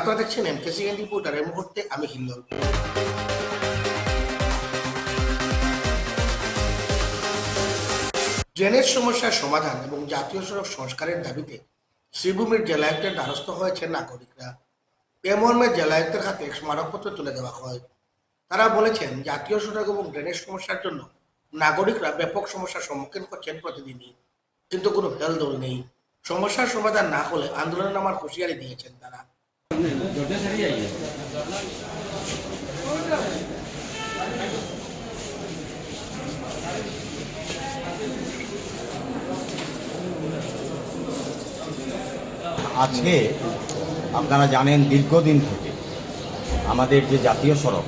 আপনারা দেখছেন এমকেসিএন রিপোর্টার। এই মুহূর্তে আমি হিল্লোল। ড্রেনেজ সমস্যার সমাধান এবং জাতীয় সড়ক সংস্কারের দাবিতে শ্রীভূমির জেলায়ুক্তের দ্বারস্থ হয়েছেন নাগরিকরা। এ মর্মে জেলায়ুক্তের হাতে স্মারকপত্র তুলে দেওয়া হয়। তারা বলেছেন, জাতীয় সড়ক এবং ড্রেনেজ সমস্যার জন্য নাগরিকরা ব্যাপক সমস্যার সম্মুখীন করছেন প্রতিদিনই, কিন্তু কোনো হেলদোল নেই। সমস্যার সমাধান না হলে আন্দোলনে নামার হুঁশিয়ারি দিয়েছেন তারা। আজকে আপনারা জানেন, দীর্ঘদিন থেকে আমাদের যে জাতীয় সড়ক,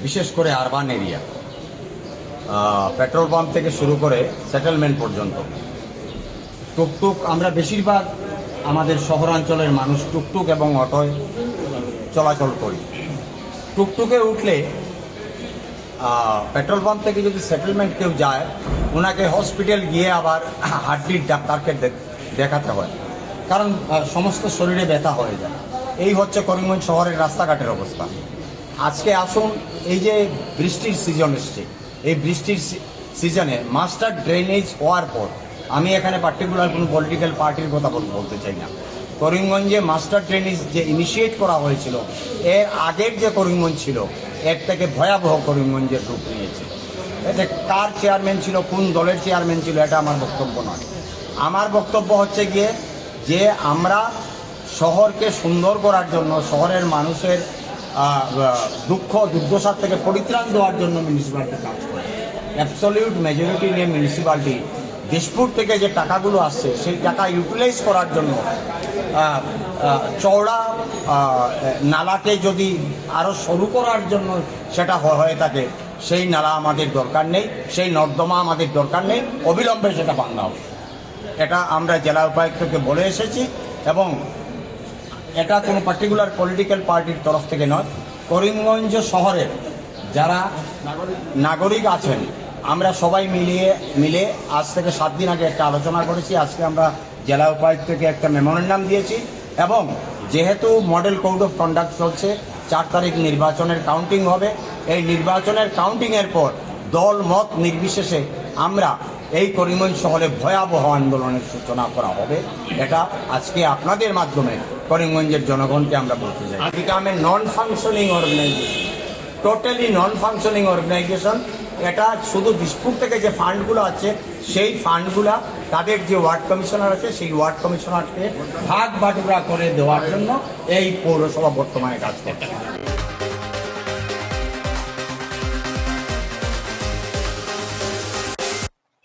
বিশেষ করে আরবান এরিয়া, পেট্রোল পাম্প থেকে শুরু করে সেটেলমেন্ট পর্যন্ত টুকটুক, আমরা বেশিরভাগ আমাদের শহরাঞ্চলের মানুষ টুকটুক এবং অটোয় চলাচল করি। টুকটুকে উঠলে পেট্রোল পাম্প থেকে যদি সেটেলমেন্ট কেউ যায়, ওনাকে হসপিটাল গিয়ে আবার হাড্ডির ডাক্তারকে দেখাতে হয়, কারণ সমস্ত শরীরে ব্যথা হয়ে যায়। এই হচ্ছে করিমগঞ্জ শহরের রাস্তাঘাটের অবস্থা। আজকে আসুন, এই যে বৃষ্টির সিজন এসছে, এই বৃষ্টির সিজনে মাস্টার ড্রেনেজ হওয়ার পর, আমি এখানে পার্টিকুলার কোনো পলিটিক্যাল পার্টির কথা বলতে চাই না, করিমগঞ্জে মাস্টার ড্রেনেজ যে ইনিশিয়েট করা হয়েছিল, এর আগের যে করিমগঞ্জ ছিল, এর থেকে ভয়াবহ করিমগঞ্জের রূপ নিয়েছে। এতে কার চেয়ারম্যান ছিল, কোন দলের চেয়ারম্যান ছিল, এটা আমার বক্তব্য নয়। আমার বক্তব্য হচ্ছে গিয়ে যে আমরা শহরকে সুন্দর করার জন্য, শহরের মানুষের দুঃখ দুর্দশার থেকে পরিত্রাণ দেওয়ার জন্য মিউনিসিপ্যালিটি কাজ করে। অ্যাবসলিউট মেজরিটি নিয়ে মিউনিসিপ্যালিটি দিসপুর থেকে যে টাকাগুলো আসছে, সেই টাকা ইউটিলাইজ করার জন্য চওড়া নালাকে যদি আরও সরু করার জন্য সেটা হয়ে থাকে, সেই নালা আমাদের দরকার নেই, সেই নর্দমা আমাদের দরকার নেই, অবিলম্বে সেটা ভাঙা হবে। এটা আমরা জেলা উপায়ুক্তকে বলে এসেছি, এবং এটা কোনো পার্টিকুলার পলিটিক্যাল পার্টির তরফ থেকে নয়। করিমগঞ্জ শহরের যারা নাগরিক আছেন, আমরা সবাই মিলে আজ থেকে 7 দিন আগে একটা আলোচনা করেছি। আজকে আমরা জেলা উপায়ুক্তকে একটা মেমোরেন্ডাম দিয়েছি, এবং যেহেতু মডেল কোড অফ কন্ডাক্ট চলছে, 4 তারিখ নির্বাচনের কাউন্টিং হবে। এই নির্বাচনের কাউন্টিংয়ের পর দল মত নির্বিশেষে আমরা এই করিমগঞ্জ শহরে ভয়াবহ আন্দোলনের সূচনা করা হবে। এটা আজকে আপনাদের মাধ্যমে করিমগঞ্জের জনগণকে আমরা বলতে চাই। Became non functioning organisation, totally non functioning organisation. এটা শুধু দিসপুর থেকে যে ফান্ডগুলো আছে, সেই ফান্ডগুলা তাদের যে ওয়ার্ড কমিশনার আছে, সেই ওয়ার্ড কমিশনারকে ভাগ বাটোয়ারা করে দেওয়ার জন্য এই পৌরসভা বর্তমানে কাজ করছে।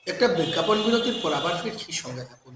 একটা বিজ্ঞাপন বিরতির পর আবার ফিরছি, সঙ্গে থাকুন।